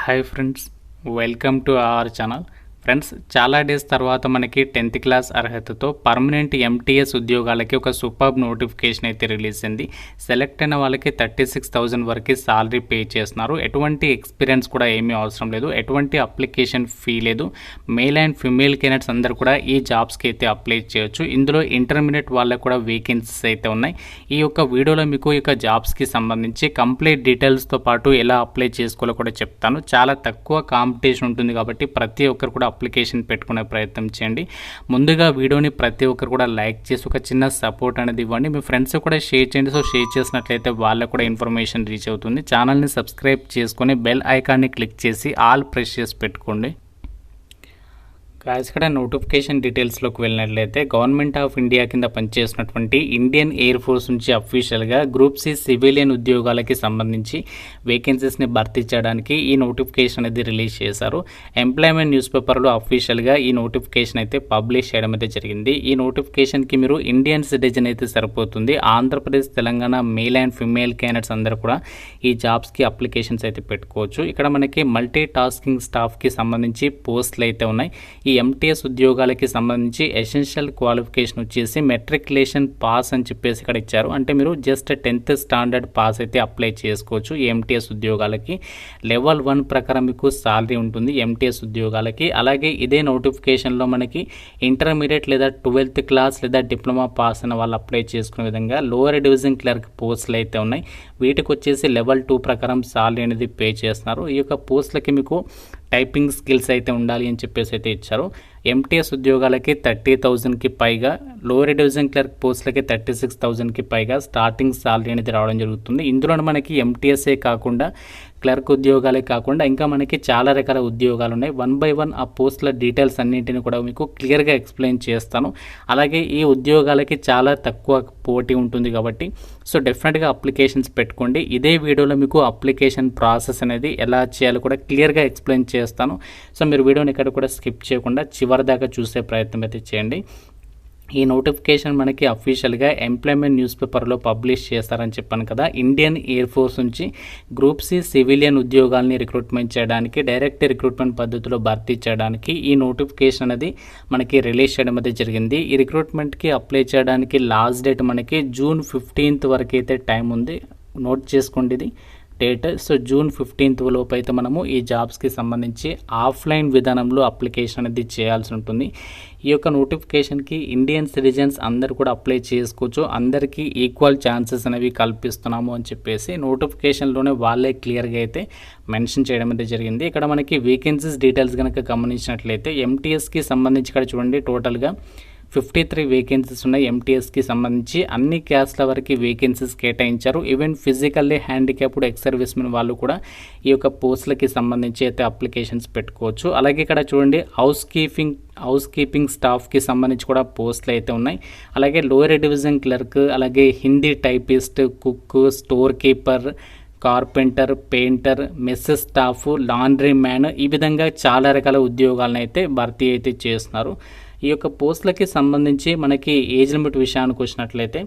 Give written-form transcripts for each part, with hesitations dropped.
Hi friends, welcome to our channel. Friends, చాలా days తర్వాత మనకి 10th క్లాస్ అర్హతతో పర్మనెంట్ ఎంటీఎస్ ఉద్యోగాలకి ఒక సూపర్బ్ నోటిఫికేషన్ అయితే రిలీజ్ అయింది. సెలెక్ట్ అయిన వాళ్ళకి 36,000 వరకు సాలరీ పే చేస్తున్నారు. ఎటువంటి ఎక్స్పీరియన్స్ కూడా ఏమీ అవసరం లేదు, ఎటువంటి అప్లికేషన్ ఫీ లేదు. మేల్ అండ్ ఫిమేల్ క్యాండిడేట్స్ అందరూ కూడా ఈ జాబ్స్కి అయితే అప్లై చేయొచ్చు. ఇందులో ఇంటర్మీడియట్ వాళ్ళకు కూడా వేకెన్సీస్ అయితే ఉన్నాయి. ఈ యొక్క వీడియోలో మీకు ఈ యొక్క జాబ్స్కి సంబంధించి కంప్లీట్ డీటెయిల్స్తో పాటు ఎలా అప్లై చేసుకోవాలో కూడా చెప్తాను. చాలా తక్కువ కాంపిటీషన్ ఉంటుంది కాబట్టి ప్రతి ఒక్కరు కూడా అప్లికేషన్ పెట్టుకునే ప్రయత్నం చేయండి. ముందుగా వీడియోని ప్రతి ఒక్కరు కూడా లైక్ చేసి ఒక చిన్న సపోర్ట్ అనేది ఇవ్వండి. మీ ఫ్రెండ్స్ కూడా షేర్ చేయండి. సో షేర్ చేసినట్లయితే వాళ్ళకు కూడా ఇన్ఫర్మేషన్ రీచ్ అవుతుంది. ఛానల్ని సబ్స్క్రైబ్ చేసుకొని బెల్ ఐకాన్ని క్లిక్ చేసి ఆల్ ప్రెస్ చేసి పెట్టుకోండి. ఇక్కడ నోటిఫికేషన్ డీటెయిల్స్లోకి వెళ్ళినట్లయితే గవర్నమెంట్ ఆఫ్ ఇండియా కింద పనిచేస్తున్నటువంటి ఇండియన్ ఎయిర్ ఫోర్స్ నుంచి అఫీషియల్గా గ్రూప్ సి సివిలియన్ ఉద్యోగాలకి సంబంధించి వేకెన్సీస్ని భర్తీ చేయడానికి ఈ నోటిఫికేషన్ అనేది రిలీజ్ చేశారు. ఎంప్లాయ్మెంట్ న్యూస్ పేపర్లో అఫీషియల్గా ఈ నోటిఫికేషన్ అయితే పబ్లిష్ చేయడం అయితే జరిగింది. ఈ నోటిఫికేషన్కి మీరు ఇండియన్ సిటిజన్ అయితే సరిపోతుంది. Andhra Pradesh, Telangana male and female candidates అందరూ కూడా ఈ జాబ్స్కి అప్లికేషన్స్ అయితే పెట్టుకోవచ్చు. ఇక్కడ మనకి మల్టీ టాస్కింగ్ స్టాఫ్కి సంబంధించి పోస్టులు అయితే ఉన్నాయి. ఈ ఎంటీఎస్ ఉద్యోగాలకి సంబంధించి ఎసెన్షియల్ క్వాలిఫికేషన్ వచ్చేసి మెట్రికులేషన్ పాస్ అని చెప్పేసి ఇక్కడ ఇచ్చారు. అంటే మీరు జస్ట్ 10th స్టాండర్డ్ పాస్ అయితే అప్లై చేసుకోవచ్చు. ఎంటీఎస్ ఉద్యోగాలకి లెవెల్ 1 ప్రకారం మీకు సాలరీ ఉంటుంది ఎంటీఎస్ ఉద్యోగాలకి. అలాగే ఇదే నోటిఫికేషన్లో మనకి ఇంటర్మీడియట్ లేదా 12th క్లాస్ లేదా డిప్లొమా పాస్ అయిన వాళ్ళు అప్లై చేసుకునే విధంగా లోవర్ డివిజన్ క్లర్క్ పోస్టులు అయితే ఉన్నాయి. వీటికి వచ్చేసి లెవెల్ 2 ప్రకారం సాలరీ అనేది పే చేస్తున్నారు. ఈ యొక్క పోస్టులకి మీకు టైపింగ్ స్కిల్స్ అయితే ఉండాలి అని చెప్పేసి అయితే ఇచ్చారు. ఎంటీఎస్ ఉద్యోగాలకి 30,000కి పైగా, లోవర్ డివిజన్ క్లర్క్ పోస్టులకి 36,000కి పైగా స్టార్టింగ్ సాలరీ అనేది రావడం జరుగుతుంది. ఇందులో మనకి ఎంటీఎస్ఏ కాకుండా క్లర్క్ ఉద్యోగాలే కాకుండా ఇంకా మనకి చాలా రకాల ఉద్యోగాలు ఉన్నాయి. 1 by 1 ఆ పోస్టుల డీటెయిల్స్ అన్నింటిని కూడా మీకు క్లియర్గా ఎక్స్ప్లెయిన్ చేస్తాను. అలాగే ఈ ఉద్యోగాలకి చాలా తక్కువ పోటీ ఉంటుంది కాబట్టి సో డెఫినెట్గా అప్లికేషన్స్ పెట్టుకోండి. ఇదే వీడియోలో మీకు అప్లికేషన్ ప్రాసెస్ అనేది ఎలా చేయాలో కూడా క్లియర్గా ఎక్స్ప్లెయిన్ చేస్తాను. సో మీరు వీడియోని ఎక్కడ కూడా స్కిప్ చేయకుండా చివరి దాకా చూసే ప్రయత్నం అయితే చేయండి. ఈ నోటిఫికేషన్ మనకి అఫీషియల్గా ఎంప్లాయ్మెంట్ న్యూస్ పేపర్లో పబ్లిష్ చేస్తారని చెప్పాను కదా. ఇండియన్ ఎయిర్ ఫోర్స్ నుంచి గ్రూప్ సి సివిలియన్ ఉద్యోగాల్ని రిక్రూట్మెంట్ చేయడానికి, డైరెక్ట్ రిక్రూట్మెంట్ పద్ధతిలో భర్తీ చేయడానికి ఈ నోటిఫికేషన్ అనేది మనకి రిలీజ్ చేయడం అయితే జరిగింది. ఈ రిక్రూట్మెంట్కి అప్లై చేయడానికి లాస్ట్ డేట్ మనకి June 15th వరకు అయితే టైం ఉంది. నోట్ చేసుకోండి ఇది డేట్. సో June 15th లోపు అయితే మనము ఈ జాబ్స్కి సంబంధించి ఆఫ్లైన్ విధానంలో అప్లికేషన్ అనేది చేయాల్సి ఉంటుంది. ఈ యొక్క నోటిఫికేషన్కి ఇండియన్ సిటిజన్స్ అందరు కూడా అప్లై చేసుకోవచ్చు. అందరికీ ఈక్వల్ ఛాన్సెస్ అనేవి కల్పిస్తున్నాము అని చెప్పేసి నోటిఫికేషన్లోనే వాళ్ళే క్లియర్గా అయితే మెన్షన్ చేయడం అయితే జరిగింది. ఇక్కడ మనకి వేకెన్సీస్ డీటెయిల్స్ కనుక గమనించినట్లయితే ఎంటీఎస్కి సంబంధించి ఇక్కడ చూడండి టోటల్గా 53 వేకెన్సీస్ ఉన్నాయి. ఎంటీఎస్కి సంబంధించి అన్ని క్యాస్ట్ల వరకు వేకెన్సీస్ కేటాయించారు. Even physically handicapped ex servicemen వాళ్ళు కూడా ఈ యొక్క పోస్టులకి సంబంధించి అయితే అప్లికేషన్స్ పెట్టుకోవచ్చు. అలాగే ఇక్కడ చూడండి హౌస్ కీపింగ్ స్టాఫ్కి సంబంధించి కూడా పోస్టులు అయితే ఉన్నాయి. అలాగే లోయర్ డివిజన్ క్లర్క్, అలాగే Hindi typist, cook, store keeper, carpenter, painter, mess staff, laundry man, ఈ విధంగా చాలా రకాల ఉద్యోగాలను అయితే భర్తీ అయితే చేస్తున్నారు. ఈ యొక్క పోస్టులకి సంబంధించి మనకి ఏజ్ లిమిట్ విషయానికి వచ్చినట్లయితే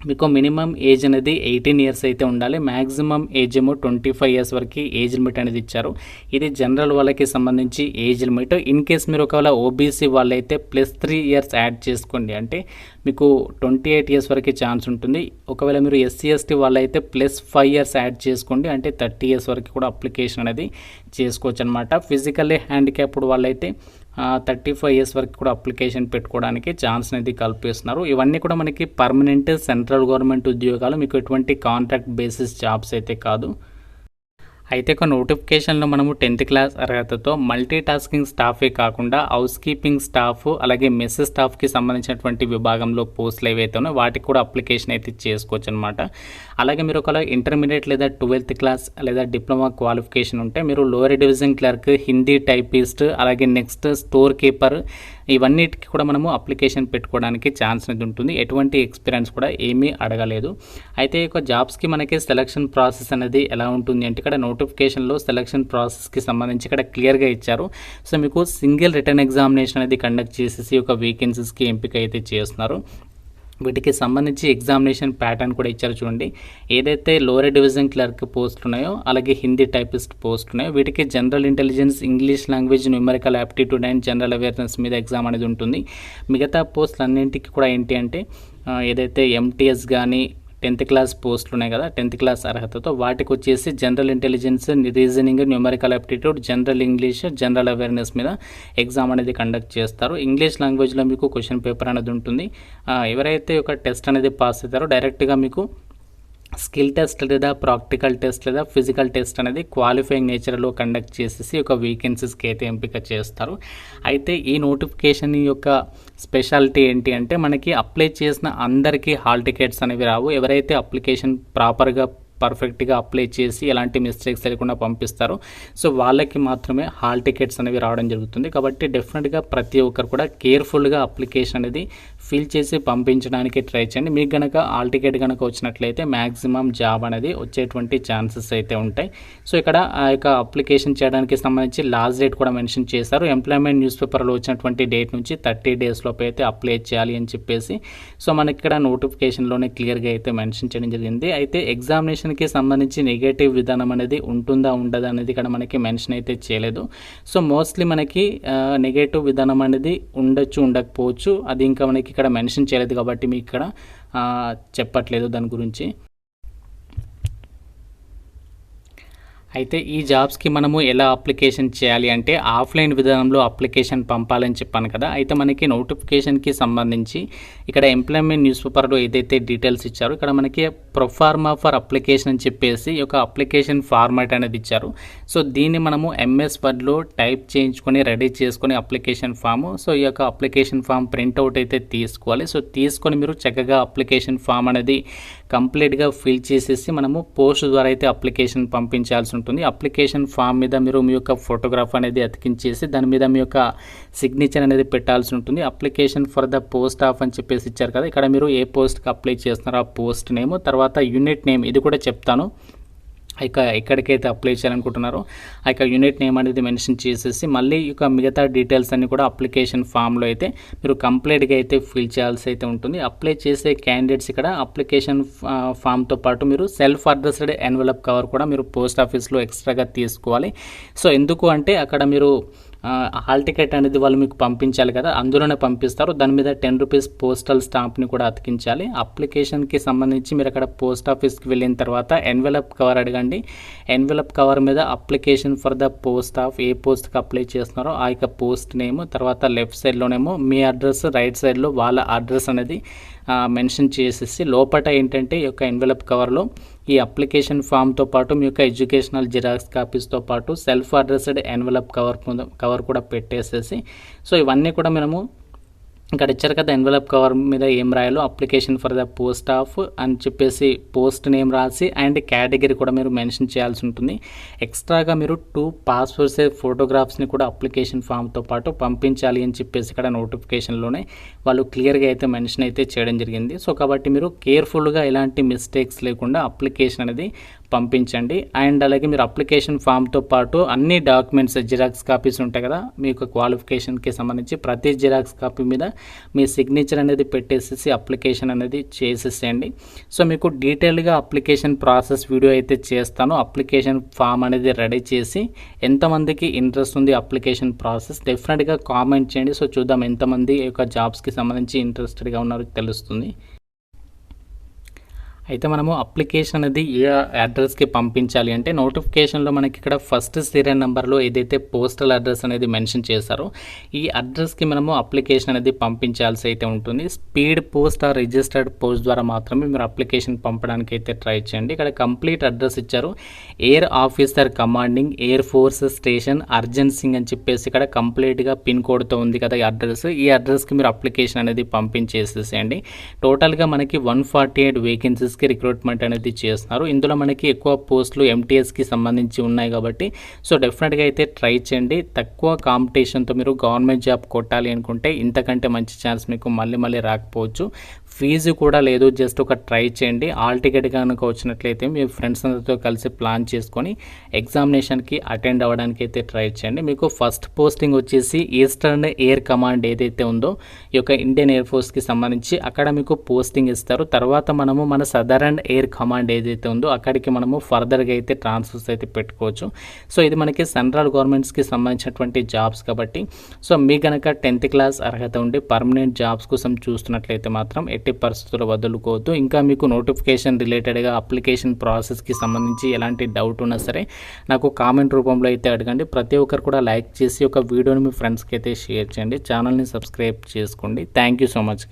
మీకు మినిమం ఏజ్ అనేది 18 years అయితే ఉండాలి. మ్యాక్సిమం ఏజ్ ఏమో 25 years వరకు ఏజ్ లిమిట్ అనేది ఇచ్చారు. ఇది జనరల్ వాళ్ళకి సంబంధించి ఏజ్ లిమిట్. ఇన్ కేస్ మీరు ఒకవేళ ఓబీసీ వాళ్ళైతే +3 years యాడ్ చేసుకోండి, అంటే మీకు 28 years వరకు ఛాన్స్ ఉంటుంది. ఒకవేళ మీరు SC ST వాళ్ళైతే +5 years యాడ్ చేసుకోండి, అంటే 30 years వరకు కూడా అప్లికేషన్ అనేది చేసుకోవచ్చు అనమాట. ఫిజికల్లీ హ్యాండిక్యాప్డ్ వాళ్ళైతే 35 years వరకు కూడా అప్లికేషన్ పెట్టుకోవడానికి ఛాన్స్ అనేది కల్పిస్తున్నారు. ఇవన్నీ కూడా మనకి పర్మనెంట్ సెంట్రల్ గవర్నమెంట్ ఉద్యోగాలు, మీకు ఎటువంటి కాంట్రాక్ట్ బేసిస్ జాబ్స్ అయితే కాదు. అయితే ఒక నోటిఫికేషన్లో మనము 10th క్లాస్ అర్హతతో మల్టీ టాస్కింగ్ స్టాఫే కాకుండా హౌస్ కీపింగ్ స్టాఫ్, అలాగే మెస్ స్టాఫ్కి సంబంధించినటువంటి విభాగంలో పోస్టులు ఏవైతే ఉన్నాయో వాటికి కూడా అప్లికేషన్ అయితే చేసుకోవచ్చు అనమాట. అలాగే మీరు ఒకవేళ ఇంటర్మీడియట్ లేదా 12th క్లాస్ లేదా డిప్లొమా క్వాలిఫికేషన్ ఉంటే మీరు lower division clerk, Hindi typist, అలాగే నెక్స్ట్ స్టోర్ కీపర్, ఇవన్నిటికి కూడా మనము అప్లికేషన్ పెట్టుకోవడానికి ఛాన్స్ అనేది ఉంటుంది. ఎటువంటి ఎక్స్పీరియన్స్ కూడా ఏమీ అడగలేదు. అయితే ఒక జాబ్స్కి మనకి సెలక్షన్ ప్రాసెస్ అనేది ఎలా ఉంటుంది అంటే ఇక్కడ నోటిఫికేషన్లో సెలక్షన్ ప్రాసెస్కి సంబంధించి ఇక్కడ క్లియర్గా ఇచ్చారు. సో మీకు సింగిల్ రిటర్న్ ఎగ్జామినేషన్ అనేది కండక్ట్ చేసేసి ఒక వేకెన్సీస్కి ఎంపిక అయితే చేస్తున్నారు. వీటికి సంబంధించి ఎగ్జామినేషన్ ప్యాటర్న్ కూడా ఇచ్చారు చూడండి. ఏదైతే లోయర్ డివిజన్ క్లర్క్ పోస్టులు ఉన్నాయో అలాగే హిందీ టైపిస్ట్ పోస్ట్ ఉన్నాయో వీటికి general intelligence, English language, numerical aptitude and general awareness మీద ఎగ్జామ్ అనేది ఉంటుంది. మిగతా పోస్టులు అన్నింటికి కూడా ఏంటి అంటే ఏదైతే ఎంటీఎస్ కానీ 10th క్లాస్ పోస్టులు ఉన్నాయి కదా, 10th క్లాస్ అర్హతతో వాటికి వచ్చేసి general intelligence, reasoning, numerical aptitude, general English, general awareness మీద ఎగ్జామ్ అనేది కండక్ట్ చేస్తారు. ఇంగ్లీష్ లాంగ్వేజ్లో మీకు క్వశ్చన్ పేపర్ అనేది ఉంటుంది. ఎవరైతే ఒక టెస్ట్ అనేది పాస్ అవుతారో డైరెక్ట్గా మీకు స్కిల్ టెస్ట్ లేదా ప్రాక్టికల్ టెస్ట్ లేదా ఫిజికల్ టెస్ట్ అనేది క్వాలిఫైయింగ్ నేచర్లో కండక్ట్ చేసేసి ఒక వేకెన్సీస్కి అయితే ఎంపిక చేస్తారు. అయితే ఈ నోటిఫికేషన్ యొక్క స్పెషాలిటీ ఏంటి అంటే మనకి అప్లై చేసిన అందరికీ హాల్ టికెట్స్ అనేవి రావు. ఎవరైతే అప్లికేషన్ ప్రాపర్గా పర్ఫెక్ట్గా అప్లై చేసి ఎలాంటి మిస్టేక్స్ లేకుండా పంపిస్తారు సో వాళ్ళకి మాత్రమే హాల్ టికెట్స్ అనేవి రావడం జరుగుతుంది. కాబట్టి డెఫినెట్గా ప్రతి ఒక్కరు కూడా కేర్ఫుల్గా అప్లికేషన్ అనేది ఫిల్ చేసి పంపించడానికి ట్రై చేయండి. మీకు కనుక హాల్ టికెట్ కనుక వచ్చినట్లయితే మ్యాక్సిమం జాబ్ అనేది వచ్చేటువంటి ఛాన్సెస్ అయితే ఉంటాయి. సో ఇక్కడ ఆ యొక్క అప్లికేషన్ చేయడానికి సంబంధించి లాస్ట్ డేట్ కూడా మెన్షన్ చేశారు. ఎంప్లాయ్మెంట్ న్యూస్ పేపర్లో వచ్చినటువంటి డేట్ నుంచి 30 days లోపు అయితే అప్లై చేయాలి అని చెప్పేసి సో మనకి ఇక్కడ నోటిఫికేషన్లోనే క్లియర్గా అయితే మెన్షన్ చేయడం జరిగింది. అయితే ఎగ్జామినేషన్కి సంబంధించి నెగటివ్ విధానం అనేది ఉంటుందా ఉండదా అనేది ఇక్కడ మనకి మెన్షన్ అయితే చేయలేదు. సో మోస్ట్లీ మనకి నెగటివ్ విధానం అనేది ఉండొచ్చు, ఉండకపోవచ్చు. అది ఇంకా మనకి ఇక్కడ మెన్షన్ చేయలేదు కాబట్టి మీకు ఇక్కడ చెప్పట్లేదు దాని గురించి. అయితే ఈ జాబ్స్కి మనము ఎలా అప్లికేషన్ చేయాలి అంటే ఆఫ్లైన్ విధానంలో అప్లికేషన్ పంపాలని చెప్పాను కదా. అయితే మనకి నోటిఫికేషన్కి సంబంధించి ఇక్కడ ఎంప్లాయ్మెంట్ న్యూస్ పేపర్లో ఏదైతే డీటెయిల్స్ ఇచ్చారో ఇక్కడ మనకి ప్రొఫార్మా ఫర్ అప్లికేషన్ అని చెప్పేసి ఒక అప్లికేషన్ ఫార్మాట్ అనేది ఇచ్చారు. సో దీన్ని మనము MS వర్డ్లో టైప్ చేయించుకొని రెడీ చేసుకొని అప్లికేషన్ ఫాము. సో ఈ యొక్క అప్లికేషన్ ఫామ్ ప్రింట్అవుట్ అయితే తీసుకోవాలి. సో తీసుకొని మీరు చక్కగా అప్లికేషన్ ఫామ్ అనేది కంప్లీట్గా ఫిల్ చేసేసి మనము పోస్ట్ ద్వారా అయితే అప్లికేషన్ పంపించాల్సి ఉంటుంది. అప్లికేషన్ ఫామ్ మీద మీరు మీ యొక్క ఫోటోగ్రాఫ్ అనేది అతికించేసి దాని మీద మీ యొక్క సిగ్నేచర్ అనేది పెట్టాల్సి ఉంటుంది. Application for the post of అని చెప్పేసి ఇచ్చారు కదా, ఇక్కడ మీరు ఏ పోస్ట్కి అప్లై చేస్తున్నారో ఆ పోస్ట్ నేమ్, తర్వాత యూనిట్ నేమ్ ఇది కూడా చెప్తాను. ఇక ఎక్కడికైతే అప్లై చేయాలనుకుంటున్నారో ఆ యొక్క యూనిట్ నేమ్ అనేది మెన్షన్ చేసేసి మళ్ళీ ఇక మిగతా డీటెయిల్స్ అన్ని కూడా అప్లికేషన్ ఫామ్లో అయితే మీరు కంప్లీట్గా అయితే ఫిల్ చేయాల్సి అయితే ఉంటుంది. అప్లై చేసే క్యాండిడేట్స్ ఇక్కడ అప్లికేషన్ ఫామ్తో పాటు మీరు సెల్ఫ్ అడ్రస్డ్ ఎన్వలప్ కవర్ కూడా మీరు పోస్ట్ ఆఫీస్లో ఎక్స్ట్రాగా తీసుకోవాలి. సో ఎందుకు అంటే అక్కడ మీరు హాల్ టికెట్ అనేది వాళ్ళు మీకు పంపించాలి కదా, అందులోనే పంపిస్తారు. దాని మీద 10 రూపీస్ పోస్టల్ స్టాంప్ని కూడా అతికించాలి. అప్లికేషన్కి సంబంధించి మీరు అక్కడ పోస్ట్ ఆఫీస్కి వెళ్ళిన తర్వాత ఎన్వెలప్ కవర్ అడగండి. ఎన్వెలప్ కవర్ మీద application for the post of a పోస్ట్కి అప్లై చేస్తున్నారో ఆ యొక్క పోస్ట్ నేమ్, తర్వాత లెఫ్ట్ సైడ్లోనేమో మీ అడ్రస్, రైట్ సైడ్లో వాళ్ళ అడ్రస్ అనేది మెన్షన్ చేసేసి లోపల ఏంటంటే ఈ యొక్క ఎన్వెలప్ కవర్లో ఈ అప్లికేషన్ ఫామ్తో పాటు మీ యొక్క ఎడ్యుకేషనల్ జిరాక్స్ కాపీస్తో పాటు సెల్ఫ్ అడ్రస్డ్ ఎన్వెలప్ కవర్ కూడా పెట్టేసేసి సో ఇవన్నీ కూడా మనము ఇక్కడ ఇచ్చారు కదా ఎన్వెలప్ కవర్ మీద ఏం రాయాలో application for the post of అని చెప్పేసి పోస్ట్ నేమ్ రాసి అండ్ కేటగిరీ కూడా మీరు మెన్షన్ చేయాల్సి ఉంటుంది. ఎక్స్ట్రాగా మీరు 2 పాస్పోర్ట్ సైజ్ ఫోటోగ్రాఫ్స్ని కూడా అప్లికేషన్ ఫామ్తో పాటు పంపించాలి అని చెప్పేసి ఇక్కడ నోటిఫికేషన్లోనే వాళ్ళు క్లియర్గా అయితే మెన్షన్ అయితే చేయడం జరిగింది. సో కాబట్టి మీరు కేర్ఫుల్గా ఎలాంటి మిస్టేక్స్ లేకుండా అప్లికేషన్ అనేది పంపించండి. అండ్ అలాగే మీరు అప్లికేషన్ ఫామ్తో పాటు అన్ని డాక్యుమెంట్స్ జిరాక్స్ కాపీస్ ఉంటాయి కదా మీకు క్వాలిఫికేషన్కి సంబంధించి ప్రతి జిరాక్స్ కాపీ మీద మీ సిగ్నేచర్ అనేది పెట్టేసేసి అప్లికేషన్ అనేది చేసేసేయండి. సో మీకు డీటెయిల్గా అప్లికేషన్ ప్రాసెస్ వీడియో అయితే చేస్తాను. అప్లికేషన్ ఫామ్ అనేది రెడీ చేసి ఎంతమందికి ఇంట్రెస్ట్ ఉంది అప్లికేషన్ ప్రాసెస్ డెఫినెట్గా కామెంట్ చేయండి. సో చూద్దాం ఎంతమంది ఈ యొక్క జాబ్స్కి సంబంధించి ఇంట్రెస్టెడ్గా ఉన్నారో తెలుస్తుంది. అయితే మనము అప్లికేషన్ అనేది ఏ అడ్రస్కి పంపించాలి అంటే నోటిఫికేషన్లో మనకి ఇక్కడ ఫస్ట్ సీరియల్ నెంబర్లో ఏదైతే పోస్టల్ అడ్రస్ అనేది మెన్షన్ చేశారో ఈ అడ్రస్కి మనము అప్లికేషన్ అనేది పంపించాల్సి అయితే ఉంటుంది. Speed post or registered post ద్వారా మాత్రమే మీరు అప్లికేషన్ పంపడానికి అయితే ట్రై చేయండి. ఇక్కడ కంప్లీట్ అడ్రస్ ఇచ్చారు. Air officer commanding air force station Arjan Singh అని చెప్పేసి ఇక్కడ కంప్లీట్గా పిన్ కోడ్తో ఉంది కదా ఈ అడ్రస్. ఈ అడ్రస్కి మీరు అప్లికేషన్ అనేది పంపించేసేసేయండి. టోటల్గా మనకి 148 వేకెన్సీస్ పోస్ట్స్కి రిక్రూట్మెంట్ అనేది చేస్తున్నారు. ఇందులో మనకి ఎక్కువ పోస్టులు MTSకి సంబంధించి ఉన్నాయి కాబట్టి సో డెఫినెట్గా అయితే ట్రై చేయండి. తక్కువ కాంపిటీషన్తో మీరు గవర్నమెంట్ జాబ్ కొట్టాలి అనుకుంటే ఇంతకంటే మంచి ఛాన్స్ మీకు మళ్ళీ రాకపోవచ్చు. ఫీజు కూడా లేదు, జస్ట్ ఒక ట్రై చేయండి. ఆల్ టికెట్ కనుక వచ్చినట్లయితే మీ ఫ్రెండ్స్ అందరితో కలిసి ప్లాన్ చేసుకొని ఎగ్జామినేషన్కి అటెండ్ అవ్వడానికి అయితే ట్రై చేయండి. మీకు ఫస్ట్ పోస్టింగ్ వచ్చేసి ఈస్టర్న్ ఎయిర్ కమాండ్ ఏదైతే ఉందో ఈ యొక్క ఇండియన్ ఎయిర్ ఫోర్స్కి సంబంధించి అక్కడ మీకు పోస్టింగ్ ఇస్తారు. తర్వాత మనము మన సదరన్ ఎయిర్ కమాండ్ ఏదైతే ఉందో అక్కడికి మనము ఫర్దర్గా అయితే ట్రాన్స్ఫర్స్ అయితే పెట్టుకోవచ్చు. సో ఇది మనకి సెంట్రల్ గవర్నమెంట్స్కి సంబంధించినటువంటి జాబ్స్ కాబట్టి సో మీ కనుక 10th క్లాస్ అర్హత ఉండి పర్మనెంట్ జాబ్స్ కోసం చూస్తున్నట్లయితే మాత్రం ఎట్టి పరిస్థితుల్లో వదులుకోవద్దు. ఇంకా మీకు నోటిఫికేషన్ రిలేటెడ్గా అప్లికేషన్ ప్రాసెస్కి సంబంధించి ఎలాంటి డౌట్ ఉన్నా సరే నాకు కామెంట్ రూపంలో అయితే అడగండి. ప్రతి ఒక్కరు కూడా లైక్ చేసి ఒక వీడియోని మీ ఫ్రెండ్స్కి అయితే షేర్ చేయండి. ఛానల్ని సబ్స్క్రైబ్ చేసుకోండి. Thank you so much.